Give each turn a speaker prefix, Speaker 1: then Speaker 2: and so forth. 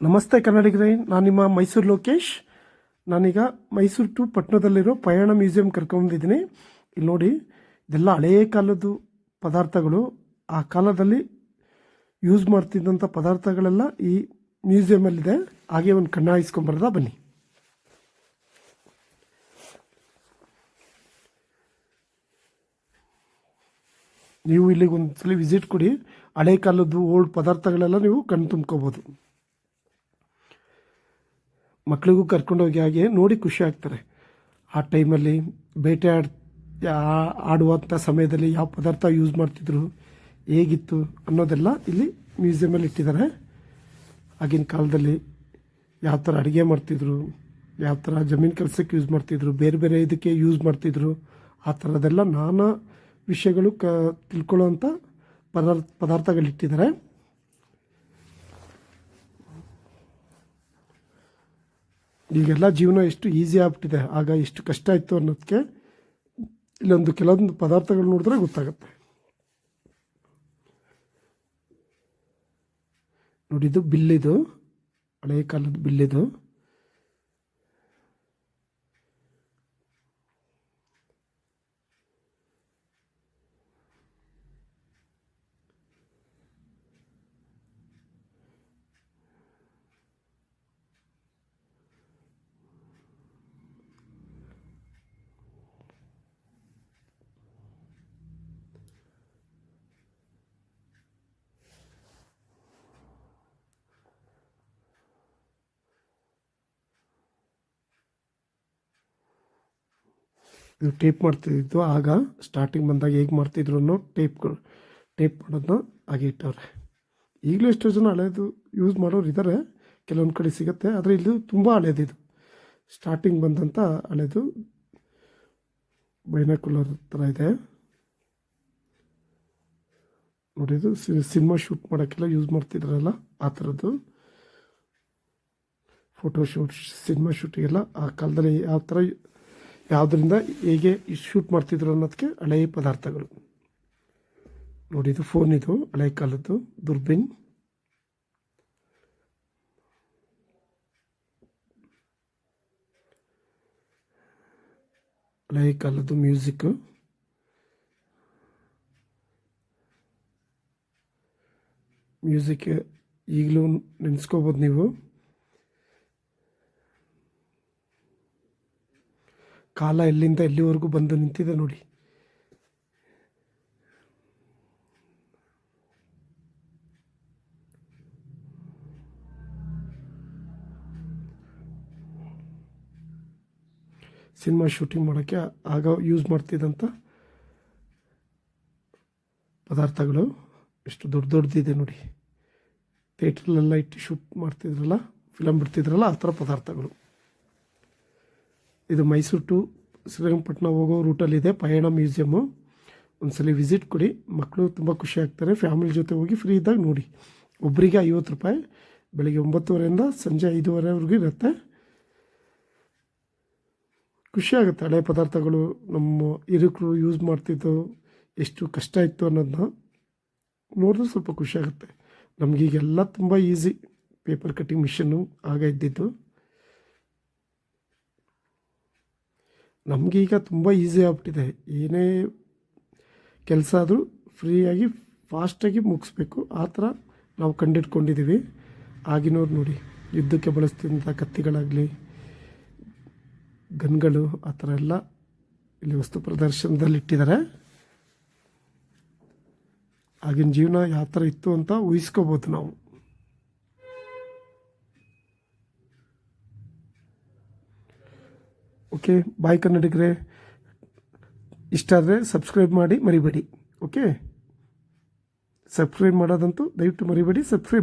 Speaker 1: ನಮಸ್ತೆ ಕನ್ನಡಿಗರೇ, ನಾನು ನಿಮ್ಮ ಮೈಸೂರು ಲೋಕೇಶ್. ನಾನೀಗ ಮೈಸೂರು ಟು ಪಟ್ಟಣದಲ್ಲಿರೋ ಪಯಣ ಮ್ಯೂಸಿಯಂ ಕರ್ಕೊಂಬಂದಿದ್ದೀನಿ. ಇಲ್ಲಿ ನೋಡಿ, ಇದೆಲ್ಲ ಹಳೆಯ ಕಾಲದ್ದು ಪದಾರ್ಥಗಳು. ಆ ಕಾಲದಲ್ಲಿ ಯೂಸ್ ಮಾಡ್ತಿದ್ದಂಥ ಪದಾರ್ಥಗಳೆಲ್ಲ ಈ ಮ್ಯೂಸಿಯಮಲ್ಲಿದೆ. ಹಾಗೆ ಒಂದು ಕಣ್ಣು ಹಾಯಿಸ್ಕೊಂಬರ್ದ ಬನ್ನಿ. ನೀವು ಇಲ್ಲಿಗೆ ಒಂದ್ಸಲ ವಿಸಿಟ್ ಕೊಡಿ. ಹಳೆ ಕಾಲದ್ದು ಓಲ್ಡ್ ಪದಾರ್ಥಗಳೆಲ್ಲ ನೀವು ಕಣ್ಣು ತುಂಬ್ಕೋಬೋದು. ಮಕ್ಕಳಿಗೂ ಕರ್ಕೊಂಡೋಗಿ ಹಾಗೆ ನೋಡಿ ಖುಷಿ ಆಗ್ತಾರೆ. ಆ ಟೈಮಲ್ಲಿ ಬೇಟೆ ಆಡುವಂಥ ಸಮಯದಲ್ಲಿ ಯಾವ ಪದಾರ್ಥ ಯೂಸ್ ಮಾಡ್ತಿದ್ರು, ಹೇಗಿತ್ತು ಅನ್ನೋದೆಲ್ಲ ಇಲ್ಲಿ ಮ್ಯೂಸಿಯಮಲ್ಲಿ ಇಟ್ಟಿದ್ದಾರೆ. ಆಗಿನ ಕಾಲದಲ್ಲಿ ಯಾವ ಥರ ಅಡುಗೆ ಮಾಡ್ತಿದ್ರು, ಯಾವ ಥರ ಜಮೀನು ಕೆಲಸಕ್ಕೆ ಯೂಸ್ ಮಾಡ್ತಿದ್ರು, ಬೇರೆ ಬೇರೆ ಇದಕ್ಕೆ ಯೂಸ್ ಮಾಡ್ತಿದ್ರು, ಆ ಥರದ್ದೆಲ್ಲ ನಾನಾ ವಿಷಯಗಳು ತಿಳ್ಕೊಳ್ಳೋವಂಥ ಪದಾರ್ಥಗಳಿಟ್ಟಿದ್ದಾರೆ. ಈಗೆಲ್ಲ ಜೀವನ ಎಷ್ಟು ಈಸಿ ಆಗ್ಬಿಟ್ಟಿದೆ, ಆಗ ಎಷ್ಟು ಕಷ್ಟ ಇತ್ತು ಅನ್ನೋದಕ್ಕೆ ಇಲ್ಲೊಂದು ಕೆಲವೊಂದು ಪದಾರ್ಥಗಳು ನೋಡಿದ್ರೆ ಗೊತ್ತಾಗುತ್ತೆ. ನೋಡಿದ್ದು ಬಿಲ್ಲಿದು, ಹಳೆಯ ಕಾಲದ ಬಿಲ್ಲಿದು. ಇದು ಟೇಪ್ ಮಾಡ್ತಿದ್ದು, ಆಗ ಸ್ಟಾರ್ಟಿಂಗ್ ಬಂದಾಗ ಹೇಗೆ ಮಾಡ್ತಿದ್ರು ಅನ್ನೋ ಟೇಪ್ ಮಾಡೋದನ್ನ ಹಾಗೆ ಇಟ್ಟವ್ರೆ. ಈಗಲೂ ಎಷ್ಟೋ ಜನ ಹಳೇದು ಯೂಸ್ ಮಾಡೋರು ಇದ್ದಾರೆ, ಕೆಲವೊಂದು ಕಡೆ ಸಿಗುತ್ತೆ. ಆದರೆ ಇದು ತುಂಬ ಹಳೇದಿದು, ಸ್ಟಾರ್ಟಿಂಗ್ ಬಂದಂಥ ಹಳೇದು ಬೈನಾಕುಲರ್ ಥರ ಇದೆ. ನೋಡಿದ್ದು ಸಿನಿಮಾ ಶೂಟ್ ಮಾಡೋಕ್ಕೆಲ್ಲ ಯೂಸ್ ಮಾಡ್ತಿದ್ರಲ್ಲ ಆ ಥರದ್ದು. ಫೋಟೋ ಶೂಟ್, ಸಿನಿಮಾ ಶೂಟಿಗೆಲ್ಲ ಆ ಕಾಲದಲ್ಲಿ ಯಾವ ಥರ ಯಾವುದರಿಂದ ಹೇಗೆ ಶೂಟ್ ಮಾಡ್ತಿದ್ರು ಅನ್ನೋದಕ್ಕೆ ಹಳೆಯ ಪದಾರ್ಥಗಳು. ನೋಡಿದ್ದು ಫೋನ್, ಇದು ಹಳೆಯ ಕಾಲದ್ದು ದುರ್ಬಿನ್. ಹಳೆಯ ಕಾಲದ್ದು ಮ್ಯೂಸಿಕ್. ಈಗಲೂ ನೆನೆಸ್ಕೋಬೋದು ನೀವು. ಕಾಲ ಎಲ್ಲಿಂದ ಎಲ್ಲಿವರೆಗೂ ಬಂದು ನಿಂತಿದೆ ನೋಡಿ. ಸಿನಿಮಾ ಶೂಟಿಂಗ್ ಮಾಡೋಕ್ಕೆ ಆಗ ಯೂಸ್ ಮಾಡ್ತಿದ್ದಂಥ ಪದಾರ್ಥಗಳು ಎಷ್ಟು ದೊಡ್ಡದಿದೆ ನೋಡಿ. ಥಿಯೇಟ್ರಲ್ಲೆಲ್ಲ ಇಟ್ಟು ಶೂಟ್ ಮಾಡ್ತಿದ್ರಲ್ಲ, ಫಿಲಮ್ ಬಿಡ್ತಿದ್ರಲ್ಲ, ಆ ಥರ ಪದಾರ್ಥಗಳು. ಇದು ಮೈಸೂರು ಟು ಶ್ರೀರಂಗಪಟ್ಟಣ ಹೋಗೋ ರೂಟಲ್ಲಿದೆ ಪಯಣ ಮ್ಯೂಸಿಯಮ್ಮು. ಒಂದ್ಸಲ ವಿಸಿಟ್ ಕೊಡಿ, ಮಕ್ಕಳು ತುಂಬ ಖುಷಿ ಆಗ್ತಾರೆ. ಫ್ಯಾಮಿಲಿ ಜೊತೆ ಹೋಗಿ ಫ್ರೀ ಇದ್ದಾಗ ನೋಡಿ. ಒಬ್ಬರಿಗೆ 50 ರೂಪಾಯಿ. ಬೆಳಿಗ್ಗೆ 9:30 ಸಂಜೆ 5:30ವರೆಗೂ ಇರುತ್ತೆ. ಖುಷಿ ಆಗುತ್ತೆ. ಹಳೆ ಪದಾರ್ಥಗಳು ನಮ್ಮ ಹಿರಿಕರು ಯೂಸ್ ಮಾಡ್ತಿದ್ದು ಎಷ್ಟು ಕಷ್ಟ ಇತ್ತು ಅನ್ನೋದನ್ನ ನೋಡಿದ್ರೆ ಸ್ವಲ್ಪ ಖುಷಿ ಆಗುತ್ತೆ. ನಮಗೀಗೆಲ್ಲ ತುಂಬ ಈಸಿ, ಪೇಪರ್ ಕಟ್ಟಿಂಗ್ ಮಿಷನ್ನು ಆಗ ಇದ್ದಿದ್ದು. ನಮಗೀಗ ತುಂಬ ಈಸಿ ಆಗ್ಬಿಟ್ಟಿದೆ. ಏನೇ ಕೆಲಸ ಆದರೂ ಫ್ರೀಯಾಗಿ ಫಾಸ್ಟಾಗಿ ಮುಗಿಸ್ಬೇಕು, ಆ ಥರ ನಾವು ಕಂಡಿಡ್ಕೊಂಡಿದ್ದೀವಿ. ಆಗಿನವ್ರು ನೋಡಿ, ಯುದ್ಧಕ್ಕೆ ಬಳಸ್ತಿದ್ದಂಥ ಕತ್ತಿಗಳಾಗಲಿ, ಗನ್ಗಳು, ಆ ಥರ ಎಲ್ಲ ಇಲ್ಲಿ ವಸ್ತು ಪ್ರದರ್ಶನದಲ್ಲಿ ಇಟ್ಟಿದ್ದಾರೆ. ಆಗಿನ ಜೀವನ ಯಾವ ಥರ ಇತ್ತು ಅಂತ ಊಹಿಸ್ಕೋಬೋದು ನಾವು. ಓಕೆ, ಬಾಯ್ ಕನ್ನಡಿಗರೇ. ಇಷ್ಟ ಆದರೆ ಸಬ್ಸ್ಕ್ರೈಬ್ ಮಾಡಿ ಮರಿಬೇಡಿ. ಓಕೆ, ಸಬ್ಸ್ಕ್ರೈಬ್ ಮಾಡೋದಂತೂ ದಯವಿಟ್ಟು ಮರಿಬೇಡಿ. ಸಬ್ಸ್ಕ್ರೈಬ್